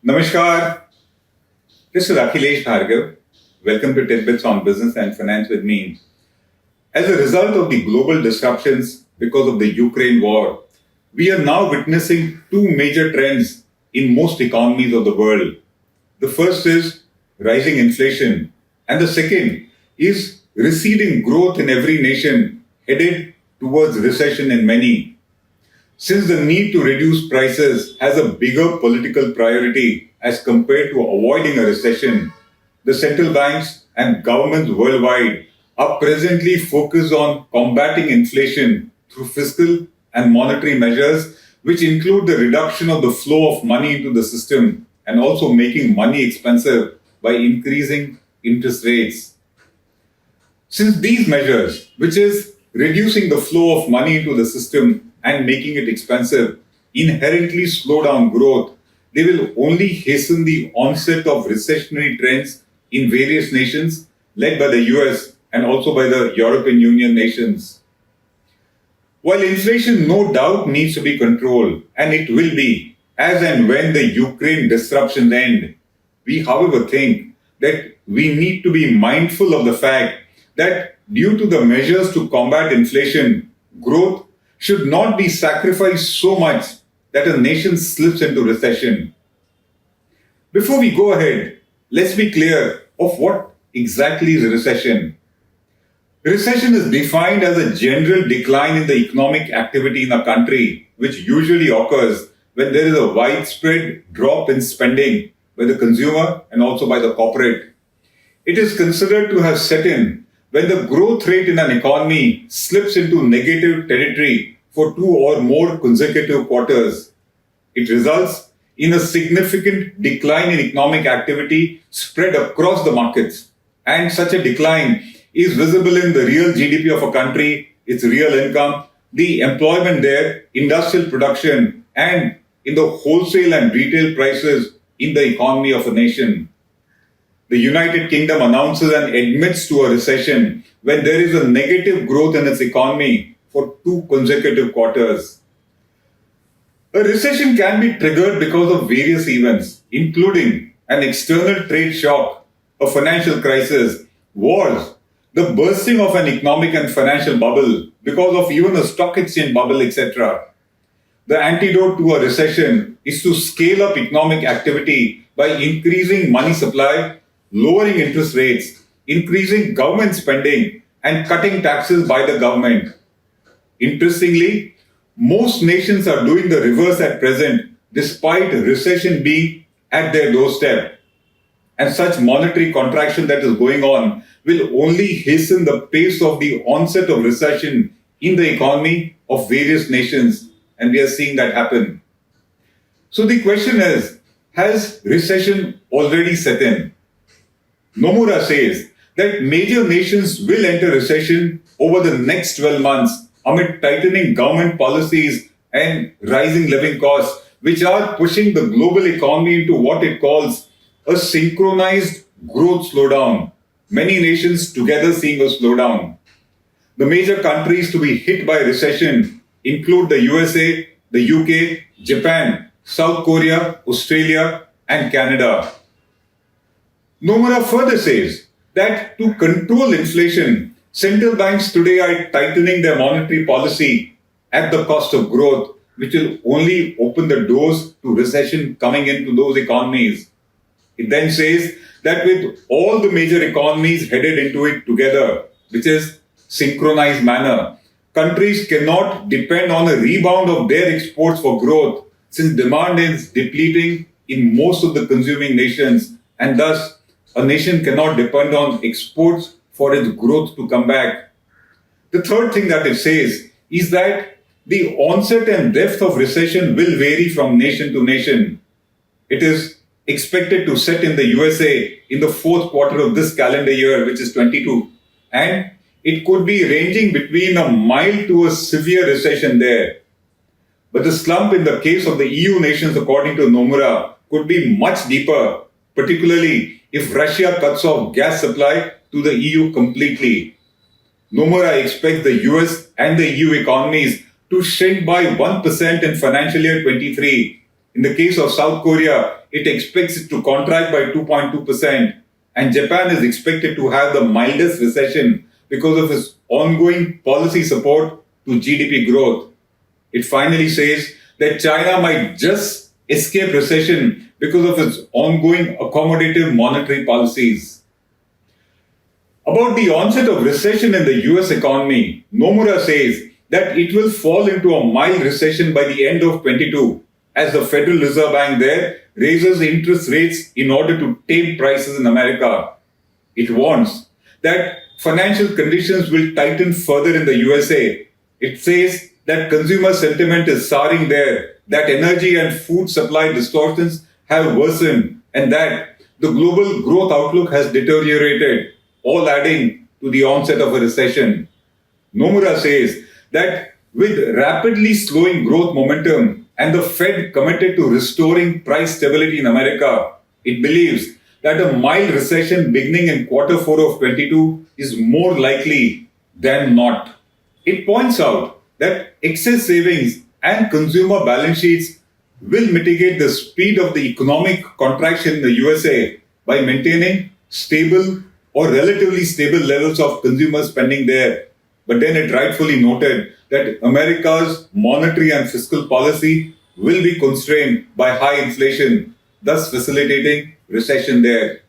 Namaskar, this is Akhilesh Bhargava. Welcome to Tidbits on Business and Finance with me. As a result of the global disruptions because of the Ukraine war, we are now witnessing two major trends in most economies of the world. The first is rising inflation, and the second is receding growth in every nation, headed towards recession in many. Since the need to reduce prices has a bigger political priority as compared to avoiding a recession, the central banks and governments worldwide are presently focused on combating inflation through fiscal and monetary measures, which include the reduction of the flow of money into the system and also making money expensive by increasing interest rates. Since these measures, which is reducing the flow of money into the system and making it expensive, inherently slow down growth, they will only hasten the onset of recessionary trends in various nations, led by the US and also by the European Union nations. While inflation no doubt needs to be controlled, and it will be, as and when the Ukraine disruptions end, we however think that we need to be mindful of the fact that due to the measures to combat inflation, growth should not be sacrificed so much that a nation slips into recession. Before we go ahead, let's be clear of what exactly is a recession. Recession is defined as a general decline in the economic activity in a country, which usually occurs when there is a widespread drop in spending by the consumer and also by the corporate. It is considered to have set in when the growth rate in an economy slips into negative territory for 2 or more consecutive quarters. It results in a significant decline in economic activity spread across the markets. And such a decline is visible in the real GDP of a country, its real income, the employment there, industrial production, and in the wholesale and retail prices in the economy of a nation. The United Kingdom announces and admits to a recession when there is a negative growth in its economy for 2 consecutive quarters. A recession can be triggered because of various events, including an external trade shock, a financial crisis, wars, the bursting of an economic and financial bubble because of even a stock exchange bubble, etc. The antidote to a recession is to scale up economic activity by increasing money supply, lowering interest rates, increasing government spending, and cutting taxes by the government. Interestingly, most nations are doing the reverse at present, despite recession being at their doorstep. And such monetary contraction that is going on will only hasten the pace of the onset of recession in the economy of various nations, and we are seeing that happen. So the question is, has recession already set in? Nomura says that major nations will enter recession over the next 12 months amid tightening government policies and rising living costs, which are pushing the global economy into what it calls a synchronized growth slowdown. Many nations together seeing a slowdown. The major countries to be hit by recession include the USA, the UK, Japan, South Korea, Australia, and Canada. Nomura further says that to control inflation, central banks today are tightening their monetary policy at the cost of growth, which will only open the doors to recession coming into those economies. It then says that with all the major economies headed into it together, which is synchronized manner, countries cannot depend on a rebound of their exports for growth, since demand is depleting in most of the consuming nations, and thus a nation cannot depend on exports for its growth to come back. The third thing that it says is that the onset and depth of recession will vary from nation to nation. It is expected to set in the USA in the 4th quarter of this calendar year, which is 22, and it could be ranging between a mild to a severe recession there. But the slump in the case of the EU nations, according to Nomura, could be much deeper, particularly if Russia cuts off gas supply to the EU completely. Nomura expects the US and the EU economies to shrink by 1% in financial year 23, In the case of South Korea, it expects it to contract by 2.2%, and Japan is expected to have the mildest recession because of its ongoing policy support to GDP growth. It finally says that China might just escape recession because of its ongoing accommodative monetary policies. About the onset of recession in the US economy, Nomura says that it will fall into a mild recession by the end of 22 as the Federal Reserve Bank there raises interest rates in order to tame prices in America. It warns that financial conditions will tighten further in the USA. It says that consumer sentiment is souring there, that energy and food supply distortions have worsened, and that the global growth outlook has deteriorated, all adding to the onset of a recession. Nomura says that with rapidly slowing growth momentum and the Fed committed to restoring price stability in America, it believes that a mild recession beginning in quarter 4 of 22 is more likely than not. It points out that excess savings and consumer balance sheets will mitigate the speed of the economic contraction in the USA by maintaining stable or relatively stable levels of consumer spending there. But then it rightfully noted that America's monetary and fiscal policy will be constrained by high inflation, thus facilitating recession there.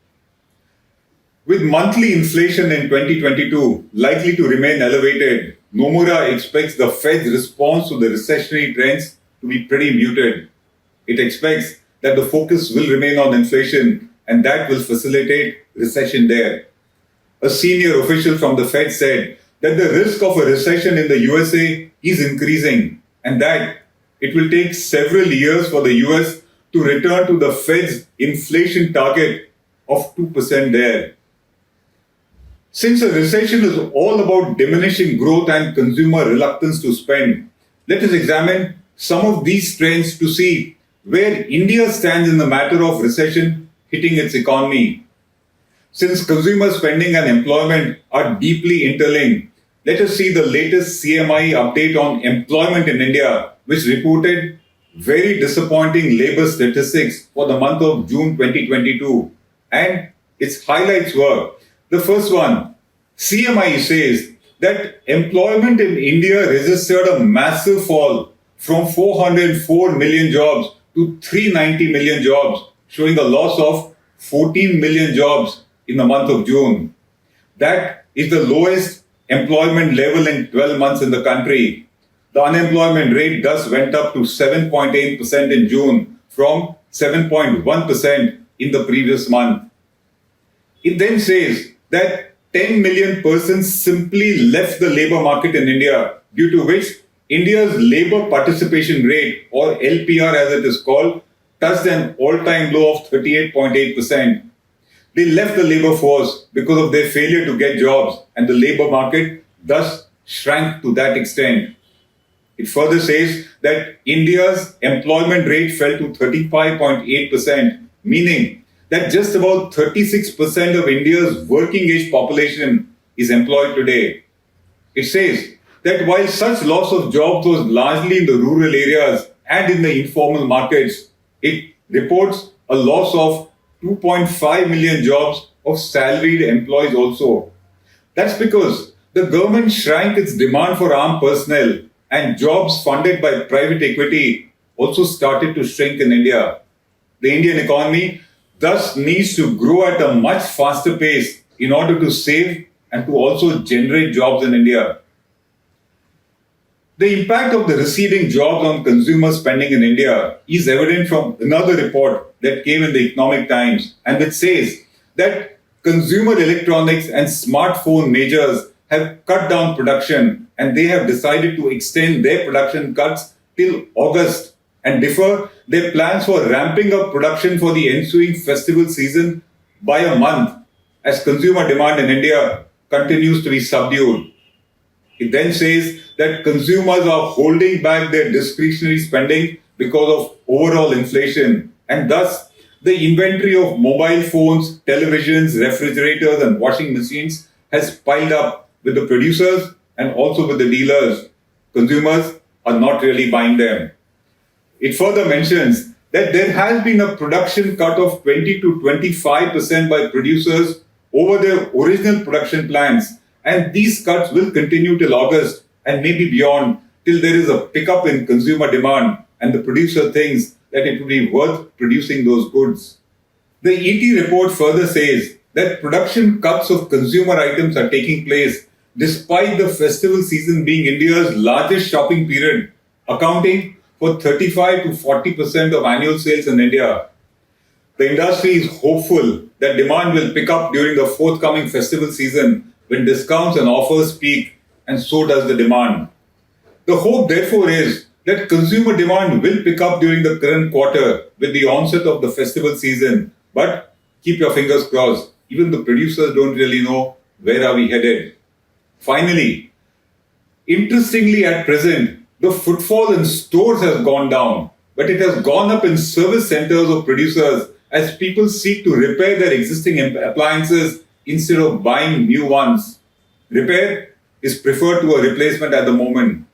With monthly inflation in 2022 likely to remain elevated, Nomura expects the Fed's response to the recessionary trends to be pretty muted. It expects that the focus will remain on inflation and that will facilitate recession there. A senior official from the Fed said that the risk of a recession in the USA is increasing and that it will take several years for the US to return to the Fed's inflation target of 2% there. Since a recession is all about diminishing growth and consumer reluctance to spend, let us examine some of these trends to see where India stands in the matter of recession hitting its economy. Since consumer spending and employment are deeply interlinked, let us see the latest CMI update on employment in India, which reported very disappointing labor statistics for the month of June 2022. And its highlights were, the first one, CMI says that employment in India registered a massive fall from 404 million jobs to 390 million jobs, showing a loss of 14 million jobs in the month of June. That is the lowest employment level in 12 months in the country. The unemployment rate thus went up to 7.8% in June from 7.1% in the previous month. It then says that 10 million persons simply left the labor market in India, due to which India's labor participation rate, or LPR as it is called, touched an all-time low of 38.8%. They left the labor force because of their failure to get jobs, and the labor market thus shrank to that extent. It further says that India's employment rate fell to 35.8%, meaning that just about 36% of India's working age population is employed today. It says that while such loss of jobs was largely in the rural areas and in the informal markets, it reports a loss of 2.5 million jobs of salaried employees also. That's because the government shrank its demand for armed personnel, and jobs funded by private equity also started to shrink in India. The Indian economy thus needs to grow at a much faster pace in order to save and to also generate jobs in India. The impact of the receding jobs on consumer spending in India is evident from another report that came in the Economic Times, and it says that consumer electronics and smartphone majors have cut down production, and they have decided to extend their production cuts till August and defer their plans for ramping up production for the ensuing festival season by a month as consumer demand in India continues to be subdued. It then says that consumers are holding back their discretionary spending because of overall inflation, and thus the inventory of mobile phones, televisions, refrigerators and washing machines has piled up with the producers and also with the dealers. Consumers are not really buying them. It further mentions that there has been a production cut of 20 to 25% by producers over their original production plans, and these cuts will continue till August and maybe beyond, till there is a pickup in consumer demand and the producer thinks that it would be worth producing those goods. The ET report further says that production cuts of consumer items are taking place despite the festival season being India's largest shopping period, accounting for 35 to 40% of annual sales in India. The industry is hopeful that demand will pick up during the forthcoming festival season when discounts and offers peak, and so does the demand. The hope, therefore, is that consumer demand will pick up during the current quarter with the onset of the festival season. But keep your fingers crossed. Even the producers don't really know where are we headed. Finally, interestingly at present, the footfall in stores has gone down, but it has gone up in service centers of producers as people seek to repair their existing appliances instead of buying new ones. Repair is preferred to a replacement at the moment.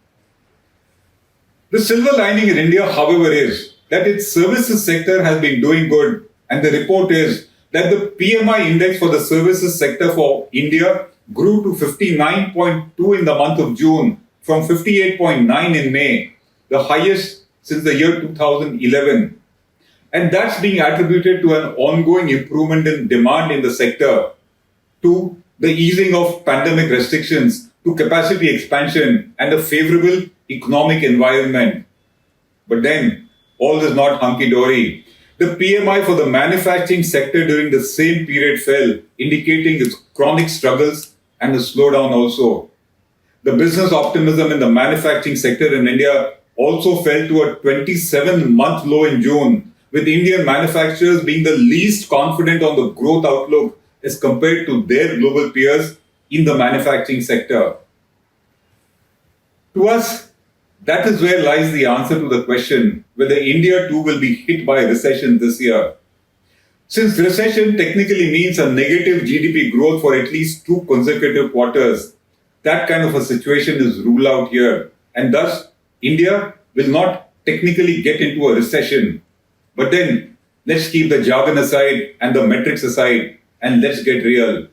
The silver lining in India, however, is that its services sector has been doing good, and the report is that the PMI index for the services sector for India grew to 59.2 in the month of June from 58.9 in May, the highest since the year 2011. And that's being attributed to an ongoing improvement in demand in the sector, to the easing of pandemic restrictions, to capacity expansion and a favorable economic environment. But then, all is not hunky-dory. The PMI for the manufacturing sector during the same period fell, indicating its chronic struggles and a slowdown also. The business optimism in the manufacturing sector in India also fell to a 27-month low in June, with Indian manufacturers being the least confident on the growth outlook as compared to their global peers in the manufacturing sector. To us, that is where lies the answer to the question whether India too will be hit by a recession this year. Since recession technically means a negative GDP growth for at least 2 consecutive quarters, that kind of a situation is ruled out here, and thus India will not technically get into a recession. But then, let's keep the jargon aside and the metrics aside, and let's get real.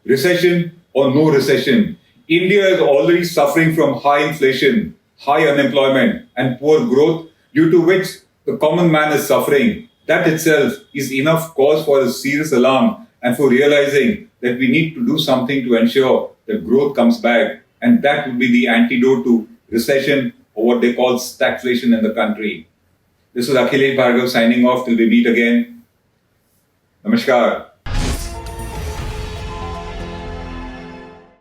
Recession or no recession, India is already suffering from high inflation, high unemployment, and poor growth, due to which the common man is suffering. That itself is enough cause for a serious alarm and for realizing that we need to do something to ensure that growth comes back, and that would be the antidote to recession, or what they call stagflation in the country. This is Akhilesh Bhargava signing off till we meet again. Namaskar.